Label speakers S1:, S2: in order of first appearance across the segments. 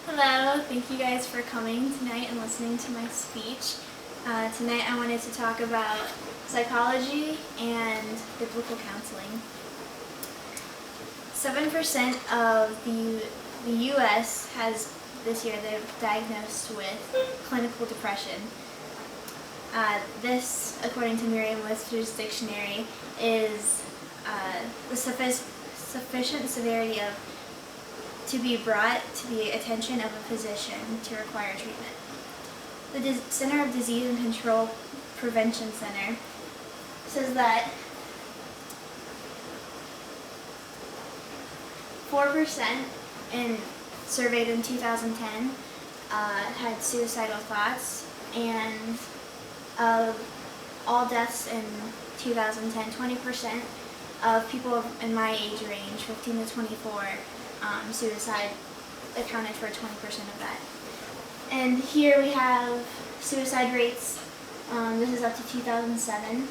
S1: Hello, thank you guys for coming tonight and listening to my speech. Tonight I wanted to talk about psychology and biblical counseling. 7% of the U.S. has this year they're diagnosed with clinical depression. This, according to Merriam-Webster's dictionary, is the sufficient severity of to be brought to the attention of a physician to require treatment. The Center of Disease and Control Prevention Center says that 4% surveyed in 2010 had suicidal thoughts, and of all deaths in 2010, 20% of people in my age range, 15 to 24, suicide accounted for 20% of that. And here we have suicide rates. This is up to 2007,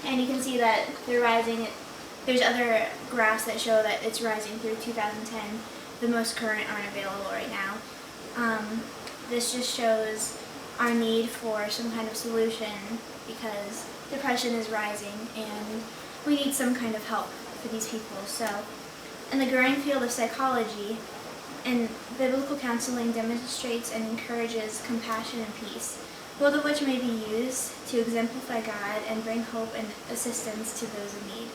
S1: and you can see that they're rising. There's other graphs that show that it's rising through 2010. The most current aren't available right now. This just shows our need for some kind of solution because depression is rising and we need some kind of help for these people. So, in the growing field of psychology, and biblical counseling demonstrates and encourages compassion and peace, both of which may be used to exemplify God and bring hope and assistance to those in need.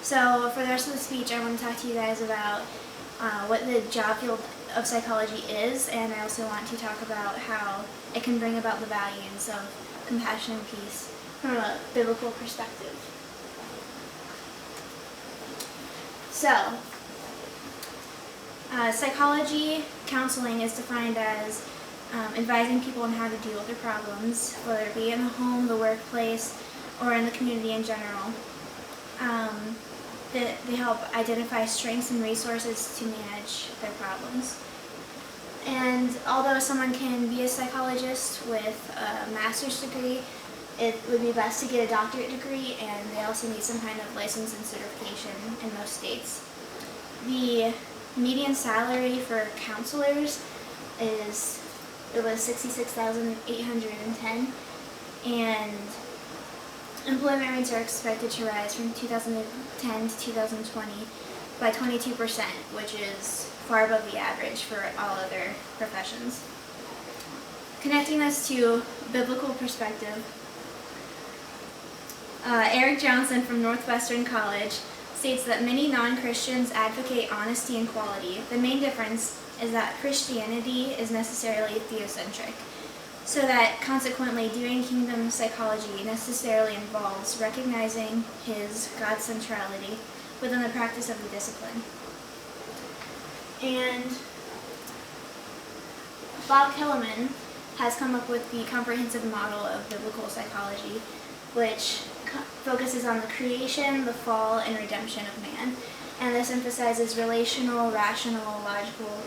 S1: So for the rest of the speech, I want to talk to you guys about what the job field of psychology is, and I also want to talk about how it can bring about the values of compassion and peace from a biblical perspective. So, psychology counseling is defined as advising people on how to deal with their problems, whether it be in the home, the workplace, or in the community in general. They help identify strengths and resources to manage their problems. And although someone can be a psychologist with a master's degree, it would be best to get a doctorate degree, and they also need some kind of license and certification in most states. The median salary for counselors was $66,810, and employment rates are expected to rise from 2010 to 2020 by 22%, which is far above the average for all other professions. Connecting this to biblical perspective, Eric Johnson from Northwestern College states that many non-Christians advocate honesty and quality. The main difference is that Christianity is necessarily theocentric, so that consequently doing kingdom psychology necessarily involves recognizing his God centrality within the practice of the discipline. And Bob Kellerman has come up with the comprehensive model of biblical psychology, which focuses on the creation, the fall, and redemption of man. And this emphasizes relational, rational, logical,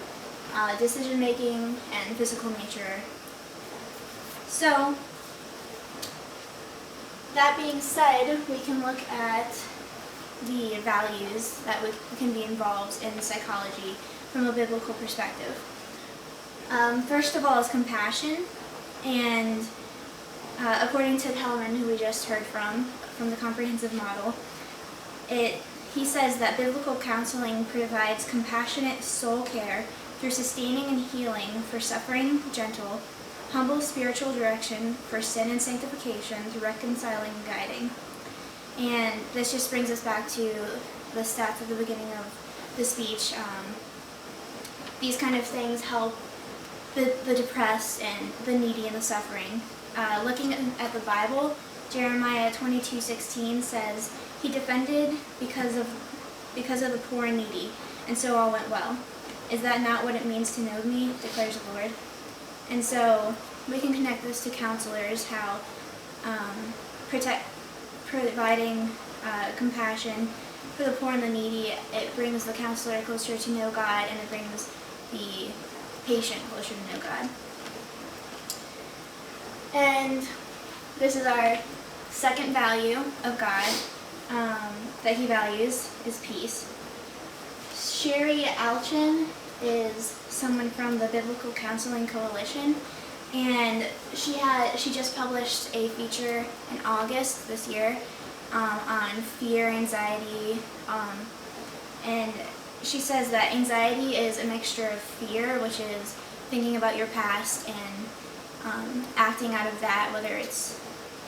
S1: decision-making, and physical nature. So, that being said, we can look at the values that can be involved in psychology from a biblical perspective. First of all is compassion, and according to Kellerman, who we just heard from the comprehensive model, he says that biblical counseling provides compassionate soul care through sustaining and healing for suffering, gentle, humble spiritual direction for sin and sanctification through reconciling and guiding. And this just brings us back to the stats at the beginning of the speech. These kind of things help the depressed and the needy and the suffering. Looking at the Bible, Jeremiah 22:16 says, "He defended because of the poor and needy, and so all went well. Is that not what it means to know me, declares the Lord?" And so we can connect this to counselors, how providing compassion for the poor and the needy, it brings the counselor closer to know God, and it brings the patient closer to know God. And this is our second value of God, that he values is peace. Sherry Alchin is someone from the Biblical Counseling Coalition, and she just published a feature in August this year on fear, anxiety, and she says that anxiety is a mixture of fear, which is thinking about your past and acting out of that, whether it's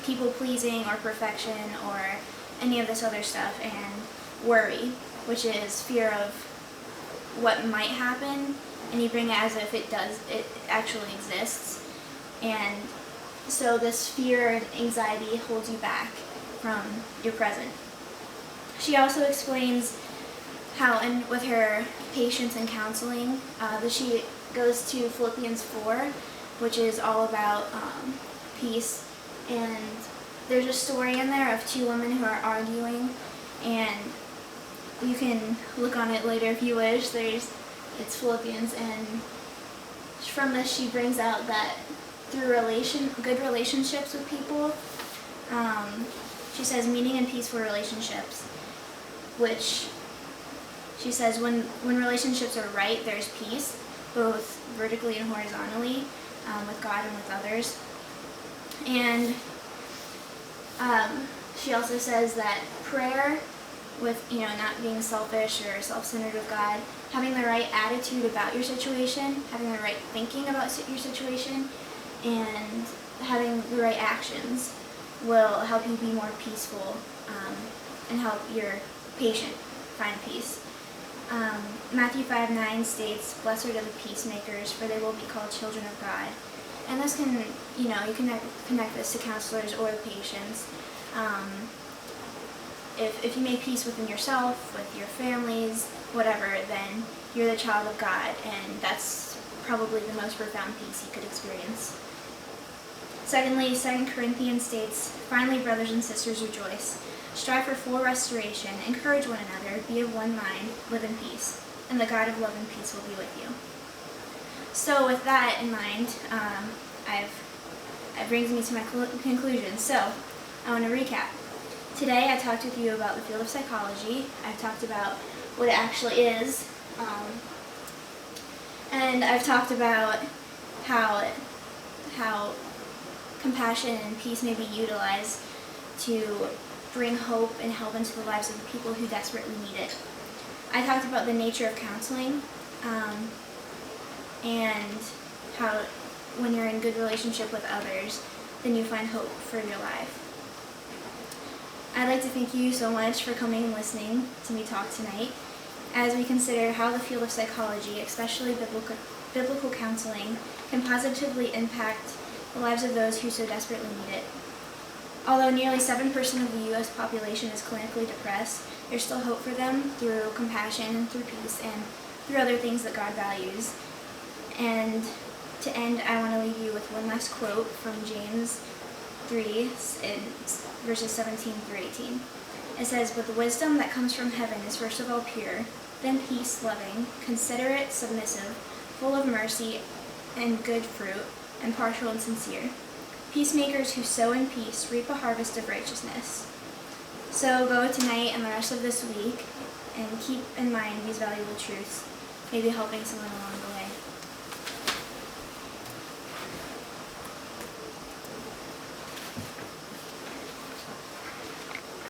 S1: people pleasing or perfection or any of this other stuff, and worry, which is fear of what might happen, and you bring it as if it actually exists. And so this fear and anxiety holds you back from your present. She also explains how, and with her patients in counseling, that she goes to Philippians 4, which is all about peace. And there's a story in there of two women who are arguing, and you can look on it later if you wish. It's Philippians, and from this she brings out that through good relationships with people, she says meaning and peaceful relationships, which she says when relationships are right, there's peace, both vertically and horizontally, with God and with others. And she also says that prayer, with not being selfish or self-centered with God, having the right attitude about your situation, having the right thinking about your situation, and having the right actions will help you be more peaceful and help your patient find peace. Matthew 5:9 states, "Blessed are the peacemakers, for they will be called children of God." And this can, you can connect this to counselors or the patients. If you make peace within yourself, with your families, whatever, then you're the child of God, and that's probably the most profound peace you could experience. Secondly, 2 Corinthians states, "Finally, brothers and sisters, rejoice. Strive for full restoration, encourage one another, be of one mind, live in peace, and the God of love and peace will be with you." So with that in mind, it brings me to my conclusion. So I want to recap. Today I talked with you about the field of psychology. I've talked about what it actually is, and I've talked about how compassion and peace may be utilized to bring hope and help into the lives of the people who desperately need it. I talked about the nature of counseling, and how when you're in good relationship with others, then you find hope for your life. I'd like to thank you so much for coming and listening to me talk tonight as we consider how the field of psychology, especially biblical counseling, can positively impact the lives of those who so desperately need it. Although nearly 7% of the U.S. population is clinically depressed, there's still hope for them through compassion, through peace, and through other things that God values. And to end, I want to leave you with one last quote from James 3, in verses 17 through 18. It says, "But the wisdom that comes from heaven is first of all pure, then peace-loving, considerate, submissive, full of mercy and good fruit, impartial and sincere. Peacemakers who sow in peace reap a harvest of righteousness." So go tonight and the rest of this week and keep in mind these valuable truths, maybe helping someone along the way.